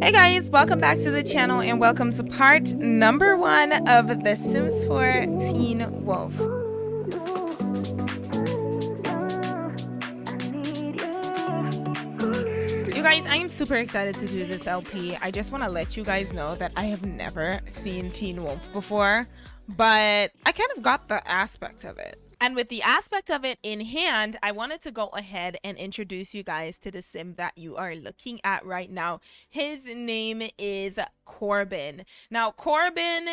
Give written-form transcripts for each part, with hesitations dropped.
Hey guys, welcome back to the channel and welcome to part number 1 of The Sims 4 Teen Wolf. You guys, I am super excited to do this LP. I just want to let you guys know that I have never seen Teen Wolf before, but I kind of got the aspect of it. And with the aspect of it in hand, I wanted to go ahead and introduce you guys to the sim that you are looking at right now. His name is Corbin. Now, Corbin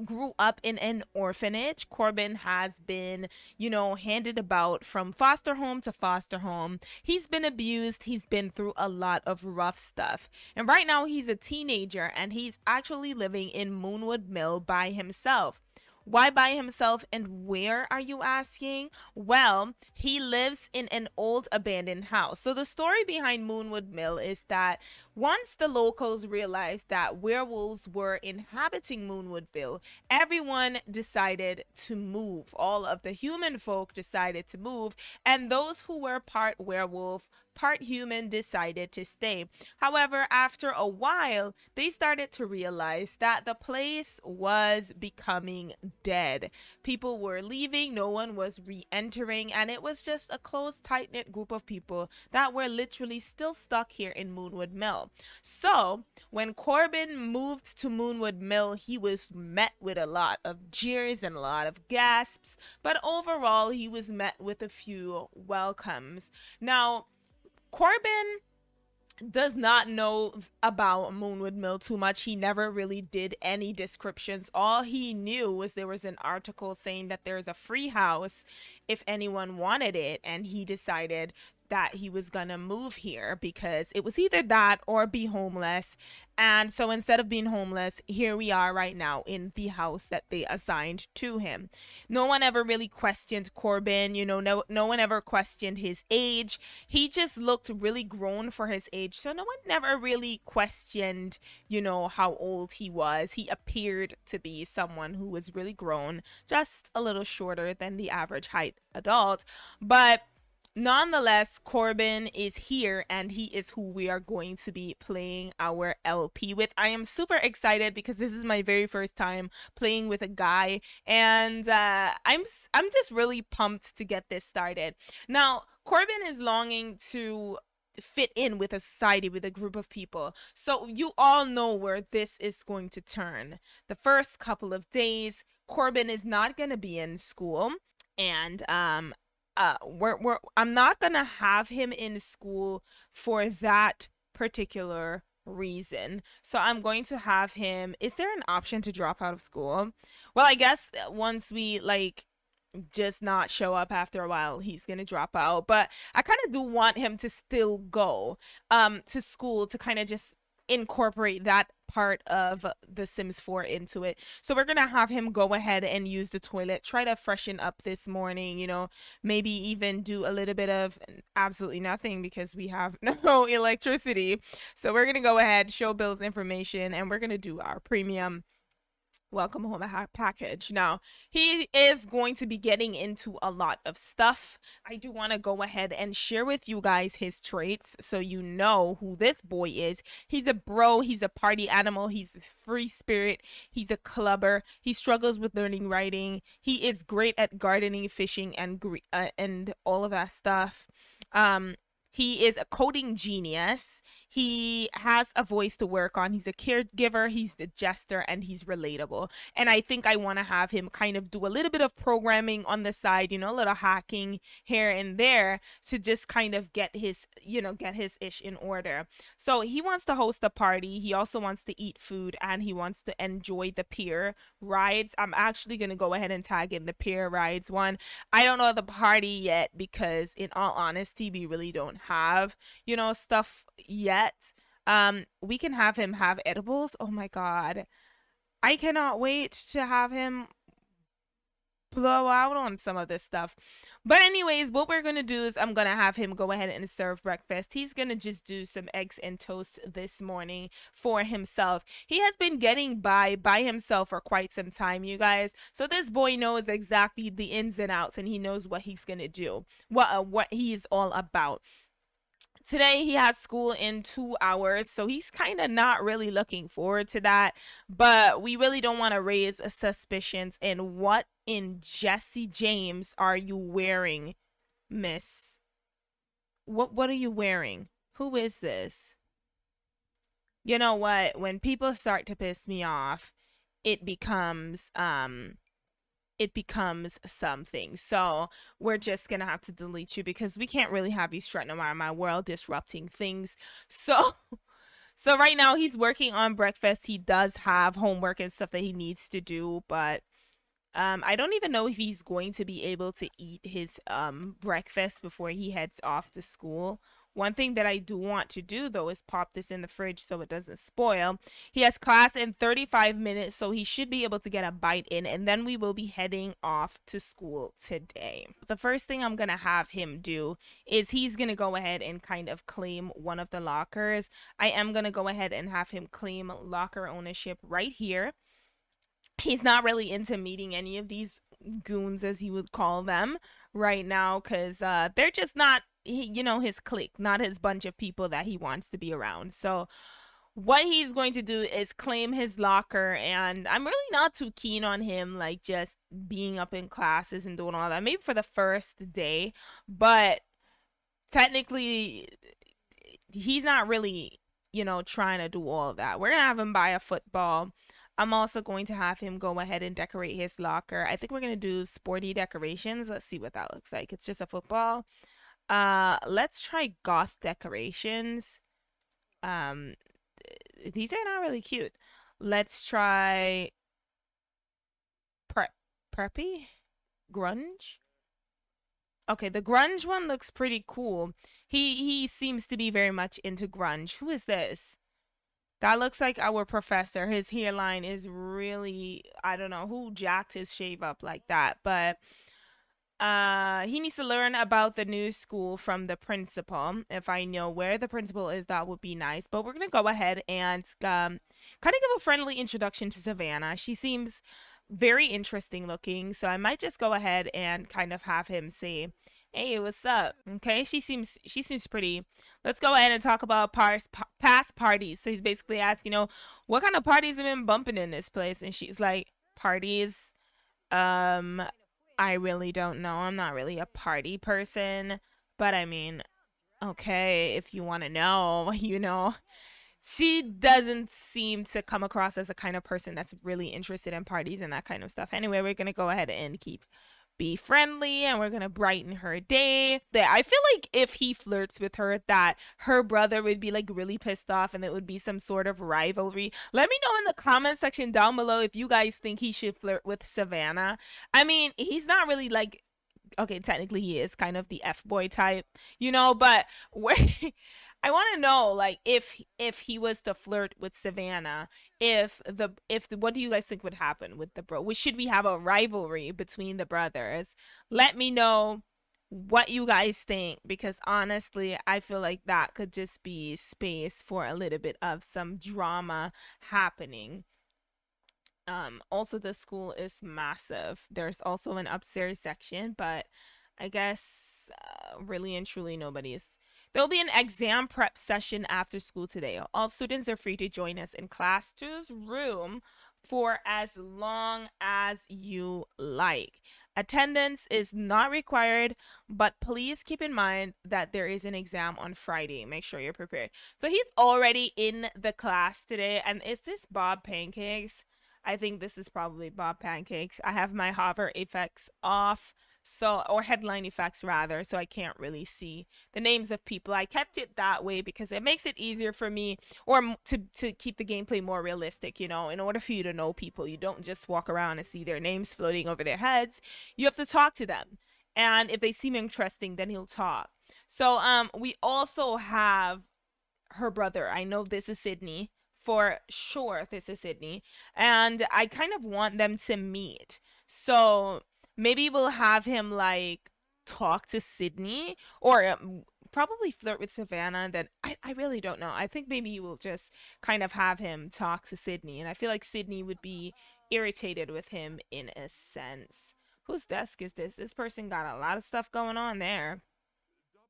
grew up in an orphanage. Corbin has been, handed about from foster home to foster home. He's been abused. He's been through a lot of rough stuff. And right now, he's a teenager and he's actually living in Moonwood Mill by himself. Why by himself and where, are you asking? Well, he lives in an old abandoned house. So the story behind Moonwood Mill is that once the locals realized that werewolves were inhabiting Moonwood Mill, everyone decided to move. All of the human folk decided to move, and those who were part werewolf, part human decided to stay. However, after a while, they started to realize that the place was becoming dead. People were leaving, no one was re-entering, and it was just a close, tight-knit group of people that were literally still stuck here in Moonwood Mill. So, when Corbin moved to Moonwood Mill, he was met with a lot of jeers and a lot of gasps, but overall, he was met with a few welcomes. Now, Corbin does not know about Moonwood Mill too much. He never really did any descriptions. All he knew was there was an article saying that there's a free house if anyone wanted it, and he decided that he was gonna move here because it was either that or be homeless. And so instead of being homeless, here we are right now in the house that they assigned to him. No one ever really questioned Corbin, no one ever questioned his age. He just looked really grown for his age. So no one never really questioned, how old he was. He appeared to be someone who was really grown, just a little shorter than the average height adult. But nonetheless, Corbin is here and he is who we are going to be playing our LP with. I am super excited because this is my very first time playing with a guy, and I'm just really pumped to get this started. Now, Corbin is longing to fit in with a society, with a group of people. So you all know where this is going to turn. The first couple of days, Corbin is not going to be in school, and I'm not gonna have him in school for that particular reason. So I'm going to have him. Is there an option to drop out of school? Well, I guess once we just not show up after a while, he's gonna drop out. But I kind of do want him to still go to school to kind of just incorporate that part of the Sims 4 into it. So we're gonna have him go ahead and use the toilet, try to freshen up this morning, maybe even do a little bit of absolutely nothing because we have no electricity. So we're gonna go ahead, show Bill's information, and we're gonna do our premium welcome home package. Now, he is going to be getting into a lot of stuff. I do want to go ahead and share with you guys his traits so you know who this boy is. He's a bro, he's a party animal, he's a free spirit, he's a clubber, he struggles with learning writing, he is great at gardening, fishing, and all of that stuff. He is a coding genius. He has a voice to work on. He's a caregiver, he's the jester, and he's relatable. And I think I want to have him kind of do a little bit of programming on the side, a little hacking here and there to just kind of get his ish in order. So he wants to host a party. He also wants to eat food and he wants to enjoy the pier rides. I'm actually going to go ahead and tag in the pier rides one. I don't know the party yet because in all honesty, we really don't have, stuff yet. We can have him have edibles. Oh my god. I cannot wait to have him blow out on some of this stuff. But anyways, what we're gonna do is I'm gonna have him go ahead and serve breakfast. He's gonna just do some eggs and toast this morning for himself. He has been getting by himself for quite some time, you guys. So this boy knows exactly the ins and outs, and he knows what he's gonna do, what he's all about. Today he has school in 2 hours, so he's kind of not really looking forward to that. But we really don't want to raise suspicions. And what in Jesse James are you wearing, Miss? What are you wearing? Who is this? You know what? When people start to piss me off, it becomes something. So we're just gonna have to delete you because we can't really have you strutting around my world disrupting things. So so right now he's working on breakfast. He does have homework and stuff that he needs to do, but I don't even know if he's going to be able to eat his breakfast before he heads off to school. One thing that I do want to do though is pop this in the fridge so it doesn't spoil. He has class in 35 minutes, so he should be able to get a bite in, and then we will be heading off to school today. The first thing I'm going to have him do is he's going to go ahead and kind of claim one of the lockers. I am going to go ahead and have him claim locker ownership right here. He's not really into meeting any of these goons, as you would call them, right now, because they're just not, his clique, not his bunch of people that he wants to be around. So what he's going to do is claim his locker, and I'm really not too keen on him like just being up in classes and doing all that, maybe for the first day, but technically he's not really, trying to do all of that. We're gonna have him buy a football. I'm also going to have him go ahead and decorate his locker. I think we're gonna do sporty decorations. Let's see what that looks like. It's just a football. Let's try goth decorations. Um, these are not really cute. Let's try preppy grunge. Okay, the grunge one looks pretty cool. He seems to be very much into grunge. Who is this? That looks like our professor. His hairline is really, I don't know who jacked his shave up like that, but he needs to learn about the new school from the principal. If I know where the principal is, that would be nice. But we're gonna go ahead and kind of give a friendly introduction to Savannah. She seems very interesting looking, so I might just go ahead and kind of have him say, "Hey, what's up?" Okay, she seems pretty. Let's go ahead and talk about past parties. So he's basically asking, what kind of parties have been bumping in this place, and she's like, "Parties? Um, I really don't know. I'm not really a party person, but I mean, okay, if you want to know, She doesn't seem to come across as a kind of person that's really interested in parties and that kind of stuff. Anyway, we're going to go ahead and be friendly, and we're gonna brighten her day. I feel like if he flirts with her, that her brother would be like really pissed off, and it would be some sort of rivalry. Let me know in the comment section down below if you guys think he should flirt with Savannah. I mean, he's not really like, okay, technically he is kind of the F boy type, but where I want to know, like, if he was to flirt with Savannah, if the what do you guys think would happen with the bro? Should we have a rivalry between the brothers? Let me know what you guys think, because honestly, I feel like that could just be space for a little bit of some drama happening. Also, the school is massive. There's also an upstairs section, but I guess really and truly nobody is. There'll be an exam prep session after school today. All students are free to join us in class two's room for as long as you like. Attendance is not required, but please keep in mind that there is an exam on Friday. Make sure you're prepared. So he's already in the class today. And is this Bob Pancakes? I think this is probably Bob Pancakes. I have my hover effects off, or headline effects rather, so I can't really see the names of people. I kept it that way because it makes it easier for me, or to keep the gameplay more realistic. In order for you to know people, you don't just walk around and see their names floating over their heads. You have to talk to them, and if they seem interesting, then he'll talk. So we also have her brother. I know this is Sydney. For sure, this is Sydney. And I kind of want them to meet. So maybe we'll have him like talk to Sydney, or probably flirt with Savannah. Then I really don't know. I think maybe we'll just kind of have him talk to Sydney. And I feel like Sydney would be irritated with him in a sense. Whose desk is this? This person got a lot of stuff going on there.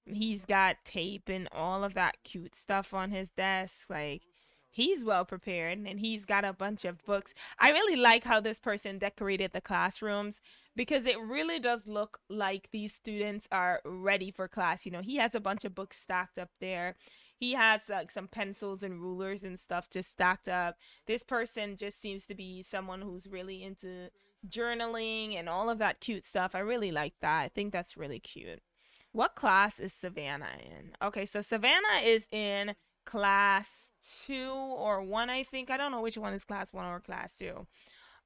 He's got tape and all of that cute stuff on his desk. Like, he's well prepared and he's got a bunch of books. I really like how this person decorated the classrooms because it really does look like these students are ready for class. You know, he has a bunch of books stacked up there. He has like some pencils and rulers and stuff just stacked up. This person just seems to be someone who's really into journaling and all of that cute stuff. I really like that. I think that's really cute. What class is Savannah in? Okay, so Savannah is in class 2 or 1, I think. I don't know which one is class 1 or class 2.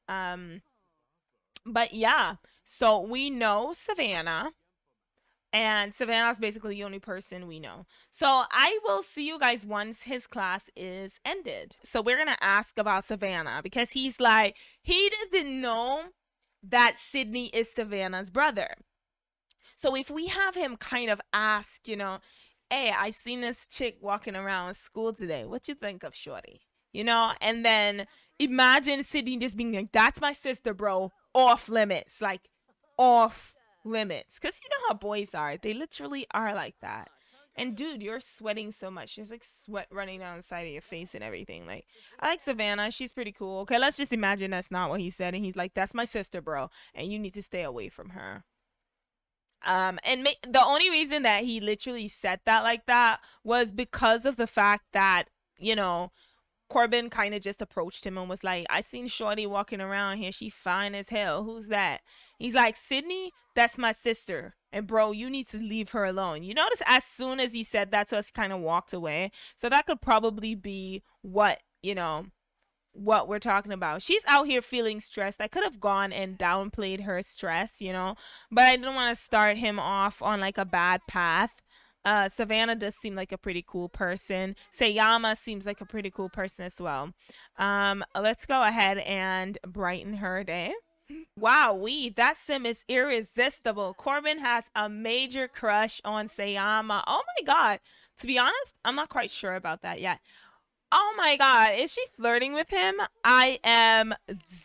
Um, but yeah, so we know Savannah, and Savannah's basically the only person we know. So I will see you guys once his class is ended. So we're gonna ask about Savannah because he's like, he doesn't know that Sydney is Savannah's brother. So if we have him kind of ask, hey, I seen this chick walking around school today. What you think of Shorty? And then imagine Sydney just being like, that's my sister, bro. Off limits. Like, off limits. Because you know how boys are. They literally are like that. And dude, you're sweating so much. There's like sweat running down the side of your face and everything. Like, I like Savannah. She's pretty cool. Okay, let's just imagine that's not what he said. And he's like, that's my sister, bro. And you need to stay away from her. The only reason that he literally said that like that was because of the fact that, Corbin kind of just approached him and was like, I seen Shorty walking around here. She fine as hell. Who's that? He's like, Sydney, that's my sister. And bro, you need to leave her alone. You notice as soon as he said that to us, he kind of walked away. So that could probably be what we're talking about. She's out here feeling stressed. I could have gone and downplayed her stress, but I didn't want to start him off on like a bad path. Savannah does seem like a pretty cool person. Sayama seems like a pretty cool person as well. Let's go ahead and brighten her day. Wow, that sim is irresistible. Corbin has a major crush on Sayama. Oh my god. To be honest, I'm not quite sure about that yet. Oh my god, is she flirting with him? I am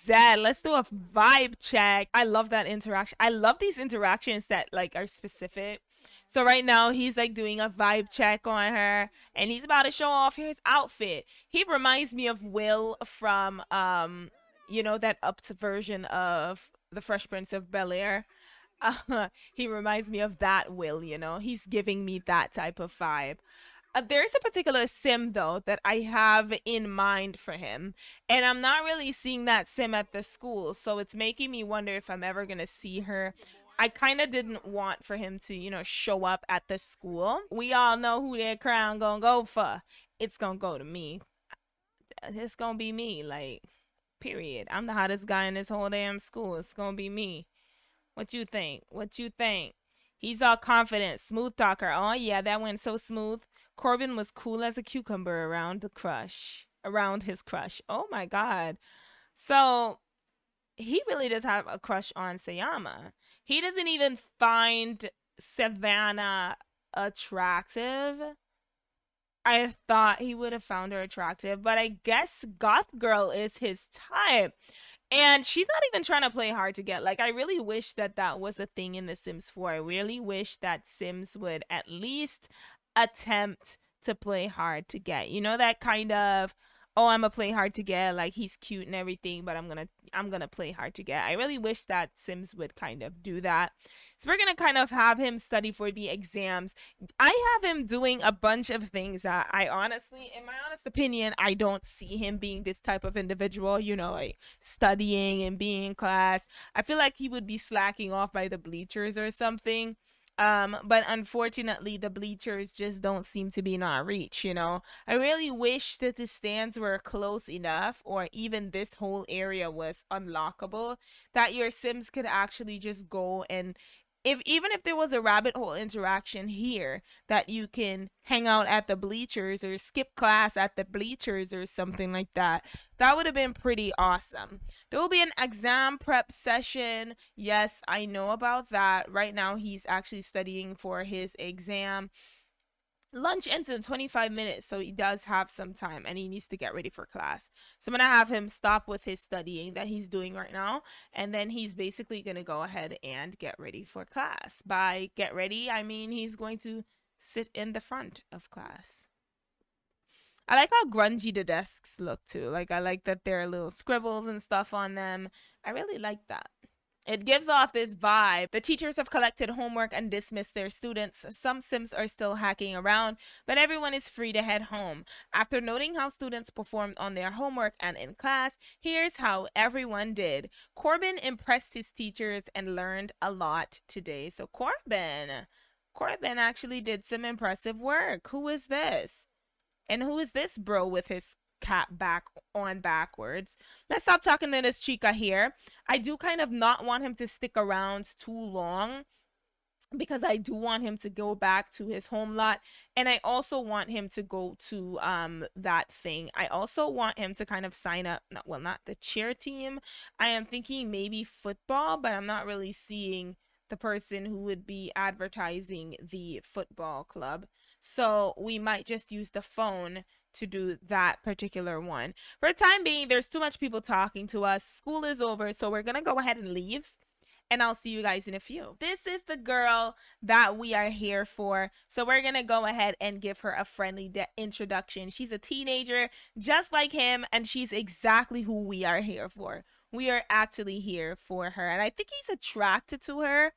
dead. Let's do a vibe check. I love that interaction. I love these interactions that like are specific. So right now he's like doing a vibe check on her and he's about to show off his outfit. He reminds me of Will from that upped version of The Fresh Prince of Bel-Air. He reminds me of that Will. He's giving me that type of vibe. There's a particular sim though that I have in mind for him, and I'm not really seeing that sim at the school, so it's making me wonder if I'm ever gonna see her. I kind of didn't want for him to, show up at the school. We all know who their crown gonna go for. It's gonna go to me. It's gonna be me, like, period. I'm the hottest guy in this whole damn school. It's gonna be me. What you think? What you think? He's all confident, smooth talker. Oh yeah, that went so smooth. Corbin was cool as a cucumber around his crush. Oh my god. So he really does have a crush on Sayama. He doesn't even find Savannah attractive. I thought he would have found her attractive, but I guess Goth Girl is his type. And she's not even trying to play hard to get. Like, I really wish that that was a thing in The Sims 4. I really wish that Sims would at least attempt to play hard to get. That kind of, oh, I'm gonna play hard to get, like he's cute and everything, but I'm gonna play hard to get. I really wish that Sims would kind of do that. So we're gonna kind of have him study for the exams. I have him doing a bunch of things that I honestly, in my honest opinion, I don't see him being this type of individual, like studying and being in class. I feel like he would be slacking off by the bleachers or something. But unfortunately the bleachers just don't seem to be in our reach. I really wish that the stands were close enough, or even this whole area was unlockable, that your Sims could actually just go and, even if there was a rabbit hole interaction here, that you can hang out at the bleachers or skip class at the bleachers or something like that. That would have been pretty awesome. There will be an exam prep session. Yes, I know about that. Right now he's actually studying for his exam. Lunch ends in 25 minutes, so he does have some time and he needs to get ready for class. So I'm gonna have him stop with his studying that he's doing right now, and then he's basically gonna go ahead and get ready for class. By get ready, I mean he's going to sit in the front of class. I like how grungy the desks look too. Like I like that there are little scribbles and stuff on them. I really like that. It gives off this vibe. The teachers have collected homework and dismissed their students. Some Sims are still hacking around, but everyone is free to head home. After noting how students performed on their homework and in class, here's how everyone did. Corbin impressed his teachers and learned a lot today. So Corbin actually did some impressive work. Who is this? And who is this bro with his cap back on backwards? Let's stop talking to this chica here. I do kind of not want him to stick around too long because I do want him to go back to his home lot, and I also want him to go to that thing. I also want him to kind of sign up, not the cheer team. I am thinking maybe football, but I'm not really seeing the person who would be advertising the football club. So we might just use the phone to do that particular one. For the time being, there's too much people talking to us. School is over, so we're gonna go ahead and leave, and I'll see you guys in a few. This is the girl that we are here for, so we're gonna go ahead and give her a friendly introduction. She's a teenager just like him, and she's exactly who we are here for. We are actually here for her, and I think he's attracted to her.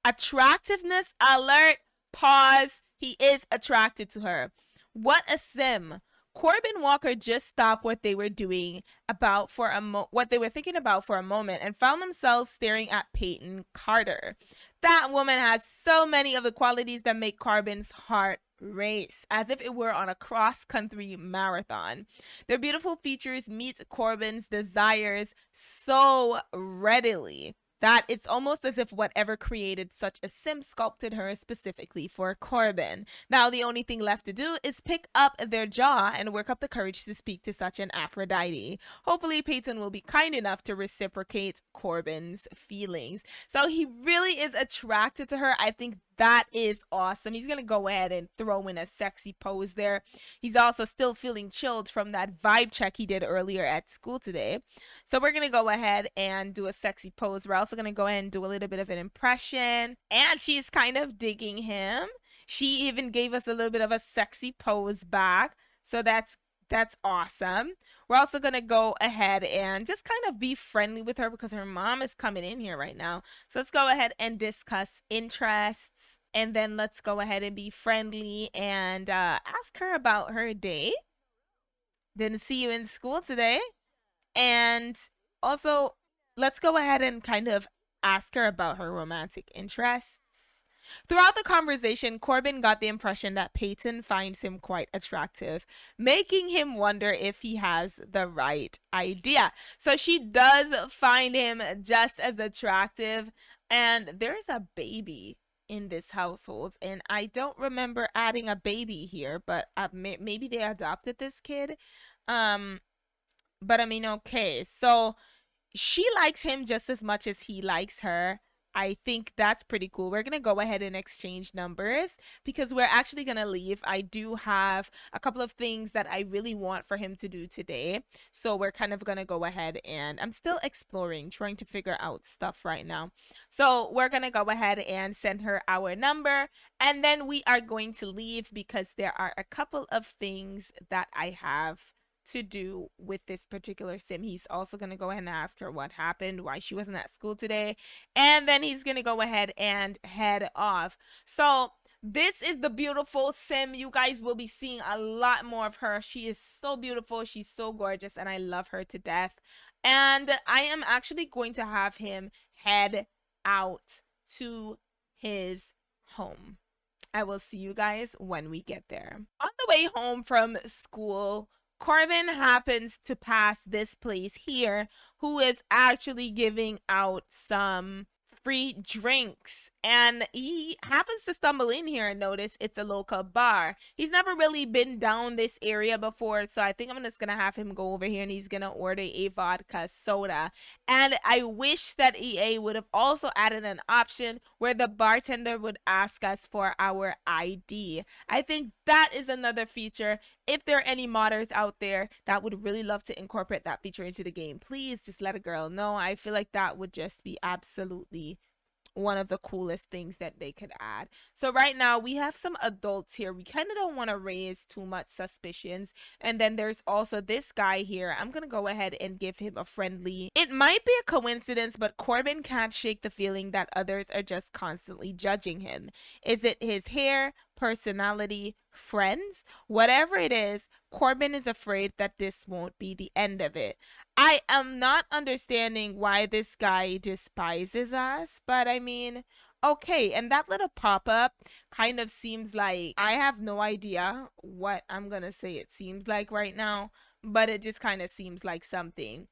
Attractiveness alert. Pause. He is attracted to her. What a sim. Corbin Walker just stopped what they were doing what they were thinking about for a moment and found themselves staring at Peyton Carter. That woman has so many of the qualities that make Corbin's heart race, as if it were on a cross-country marathon. Their beautiful features meet Corbin's desires so readily that it's almost as if whatever created such a sim sculpted her specifically for Corbin. Now the only thing left to do is pick up their jaw and work up the courage to speak to such an Aphrodite. Hopefully Peyton will be kind enough to reciprocate Corbin's feelings. So he really is attracted to her. I think that is awesome. He's gonna go ahead and throw in a sexy pose there. He's also still feeling chilled from that vibe check he did earlier at school today. So we're gonna go ahead and do a sexy pose. We're also gonna go ahead and do a little bit of an impression. And she's kind of digging him. She even gave us a little bit of a sexy pose back. So that's awesome. We're also gonna go ahead and just kind of be friendly with her because her mom is coming in here right now. So let's go ahead and discuss interests, and then let's go ahead and be friendly and ask her about her day. Didn't see you in school today. And also, let's go ahead and kind of ask her about her romantic interests. Throughout the conversation, Corbin got the impression that Peyton finds him quite attractive, making him wonder if he has the right idea. So she does find him just as attractive, and there's a baby in this household, and I don't remember adding a baby here, but maybe they adopted this kid. But I mean, okay, so she likes him just as much as he likes her. I think that's pretty cool. We're going to go ahead and exchange numbers because we're actually going to leave. I do have a couple of things that I really want for him to do today. So we're kind of going to go ahead, and I'm still exploring, trying to figure out stuff right now. So we're going to go ahead and send her our number, and then we are going to leave because there are a couple of things that I have to do with this particular sim. He's also going to go ahead and ask her what happened, why she wasn't at school today, and then he's going to go ahead and head off. So this is the beautiful sim. You guys will be seeing a lot more of her. She is so beautiful, she's so gorgeous, and I love her to death. And I am actually going to have him head out to his home. I will see you guys when we get there. On the way home from school, Corbin happens to pass this place here, who is actually giving out some free drinks, and he happens to stumble in here and notice it's a local bar. He's never really been down this area before, so I think I'm just gonna have him go over here and he's gonna order a vodka soda. And I wish that EA would have also added an option where the bartender would ask us for our ID. I think that is another feature. If there are any modders out there that would really love to incorporate that feature into the game, please just let a girl know. I feel like that would just be absolutely one of the coolest things that they could add. So right now we have some adults here. We kind of don't want to raise too much suspicions. And then there's also this guy here. I'm going to go ahead and give him a friendly. It might be a coincidence, but Corbin can't shake the feeling that others are just constantly judging him. Is it his hair, personality, friends? Whatever it is, Corbin is afraid that this won't be the end of it. I am not understanding why this guy despises us, but I mean, okay. And that little pop up kind of seems like, I have no idea what I'm gonna say it seems like right now, but it just kind of seems like something.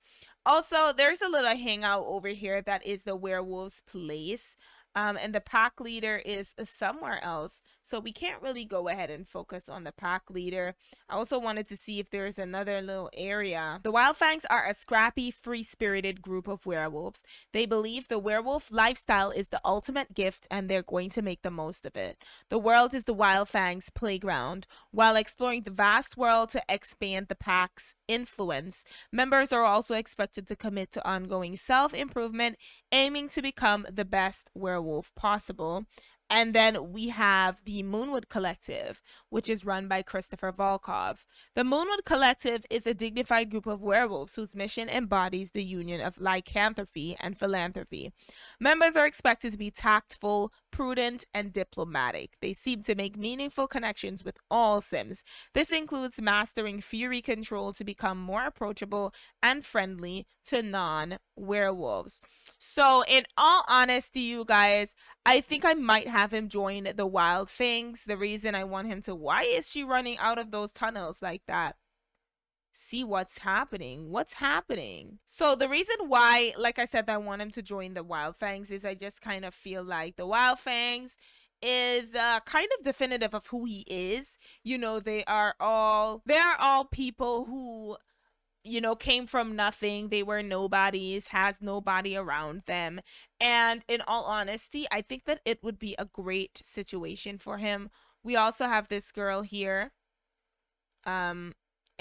Also, there's a little hangout over here that is the werewolf's place. And the pack leader is somewhere else. So we can't really go ahead and focus on the pack leader. I also wanted to see if there's another little area. The Wildfangs are a scrappy, free-spirited group of werewolves. They believe the werewolf lifestyle is the ultimate gift and they're going to make the most of it. The world is the Wildfangs' playground. While exploring the vast world to expand the pack's influence, members are also expected to commit to ongoing self-improvement, aiming to become the best werewolf possible. And then we have the Moonwood Collective, which is run by Christopher Volkov. The Moonwood Collective is a dignified group of werewolves whose mission embodies the union of lycanthropy and philanthropy. Members are expected to be tactful, prudent, and diplomatic. They seem to make meaningful connections with all Sims. This includes mastering fury control to become more approachable and friendly to non-werewolves. So, in all honesty, you guys, I think I might have him join the Wild Fangs. The reason I want him to, why is she running out of those tunnels like that? See what's happening. What's happening? So the reason why, like I said, I want him to join the Wild Fangs is I just kind of feel like the Wild Fangs is kind of definitive of who he is. You know, they are all people who, you know, came from nothing. They were nobodies, has nobody around them. And in all honesty, I think that it would be a great situation for him. We also have this girl here.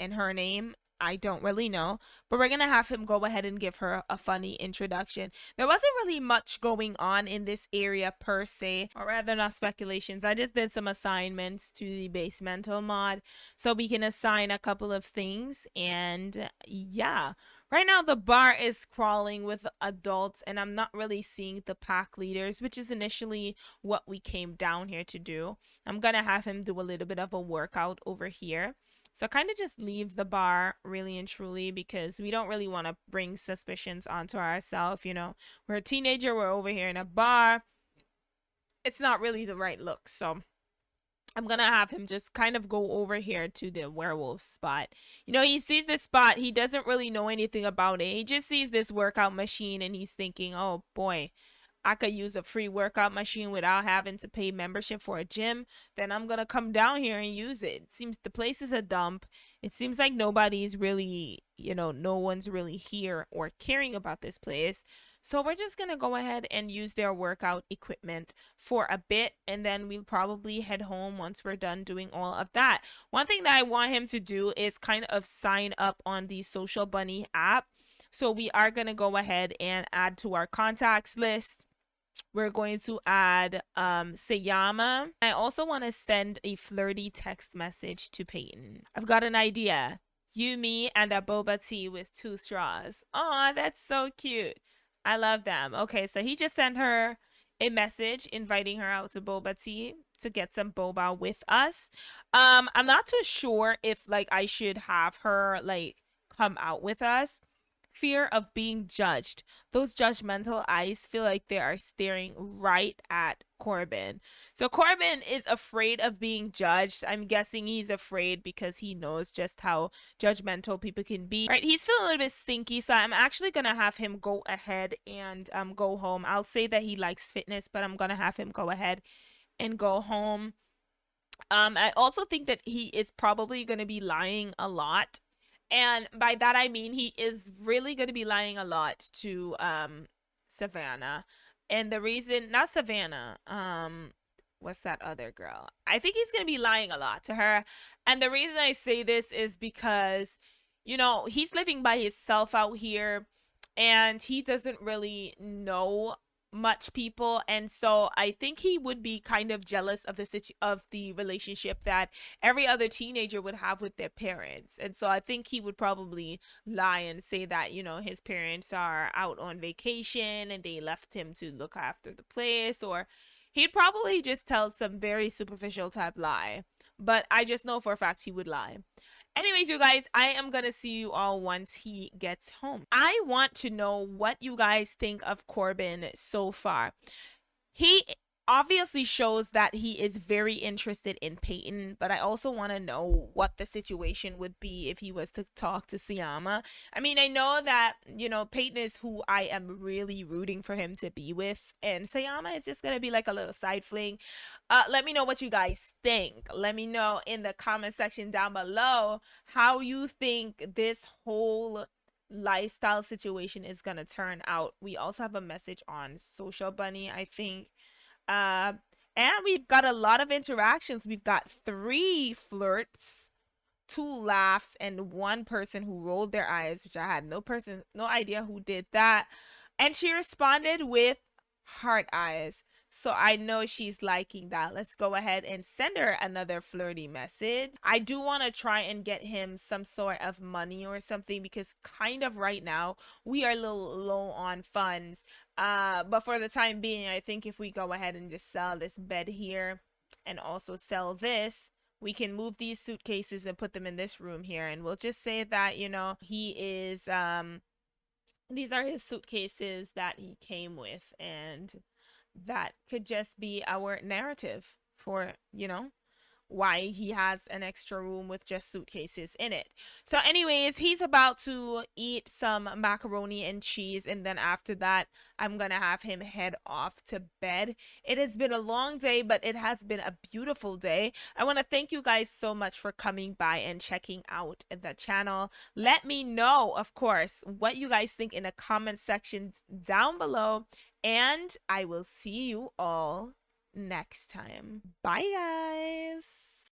And her name, I don't really know, but we're gonna have him go ahead and give her a funny introduction. There wasn't really much going on in this area per se, or rather not speculations. I just did some assignments to the basemental mod so we can assign a couple of things. And yeah, right now the bar is crawling with adults and I'm not really seeing the pack leaders, which is initially what we came down here to do. I'm gonna have him do a little bit of a workout over here. So kind of just leave the bar really and truly because we don't really want to bring suspicions onto ourselves. You know, we're a teenager, we're over here in a bar. It's not really the right look. So I'm going to have him just kind of go over here to the werewolf spot. You know, he sees this spot. He doesn't really know anything about it. He just sees this workout machine and he's thinking, oh boy, I could use a free workout machine without having to pay membership for a gym, then I'm gonna come down here and use it. It seems the place is a dump. It seems like nobody's really, you know, no one's really here or caring about this place. So we're just gonna go ahead and use their workout equipment for a bit, and then we'll probably head home once we're done doing all of that. One thing that I want him to do is kind of sign up on the Social Bunny app. So we are gonna go ahead and add to our contacts list. We're going to add Sayama. I also want to send a flirty text message to Peyton. I've got an idea. You, me, and a boba tea with 2 straws. Aw, that's so cute. I love them. Okay, so he just sent her a message inviting her out to boba tea to get some boba with us. I'm not too sure if like I should have her like come out with us. Fear of being judged. Those judgmental eyes feel like they are staring right at Corbin. So Corbin is afraid of being judged. I'm guessing he's afraid because he knows just how judgmental people can be. Right, he's feeling a little bit stinky, so I'm actually gonna have him go ahead and go home. I'll say that he likes fitness, but I'm gonna have him go ahead and go home. I also think that he is probably gonna be lying a lot. And by that I mean he is really going to be lying a lot to Savannah. And the reason, not Savannah, what's that other girl? I think he's going to be lying a lot to her. And the reason I say this is because, you know, he's living by himself out here and he doesn't really know much people, and so I think he would be kind of jealous of of the relationship that every other teenager would have with their parents. And so I think he would probably lie and say that, you know, his parents are out on vacation and they left him to look after the place, or he'd probably just tell some very superficial type lie. But I just know for a fact he would lie. Anyways, you guys, I am gonna see you all once he gets home. I want to know what you guys think of Corbin so far. He obviously shows that he is very interested in Peyton, but I also want to know what the situation would be if he was to talk to Siyama. I mean, I know that, you know, Peyton is who I am really rooting for him to be with, and Siyama is just going to be like a little side fling. Let me know what you guys think. Let me know in the comment section down below how you think this whole lifestyle situation is gonna turn out. We also have a message on Social Bunny, I think. uh and we've got a lot of interactions. We've got 3 flirts, 2 laughs, and 1 person who rolled their eyes, which I had no idea who did that. And she responded with heart eyes. So I know she's liking that. Let's go ahead and send her another flirty message. I do want to try and get him some sort of money or something, because kind of right now we are a little low on funds. But for the time being, I think if we go ahead and just sell this bed here and also sell this, we can move these suitcases and put them in this room here, and we'll just say that, you know, he is these are his suitcases that he came with, and that could just be our narrative for, you know, why he has an extra room with just suitcases in it. So anyways, he's about to eat some macaroni and cheese, and then after that I'm gonna have him head off to bed. It has been a long day, but it has been a beautiful day. I want to thank you guys so much for coming by and checking out the channel. Let me know, of course, what you guys think in the comment section down below, and I will see you all next time. Bye, guys.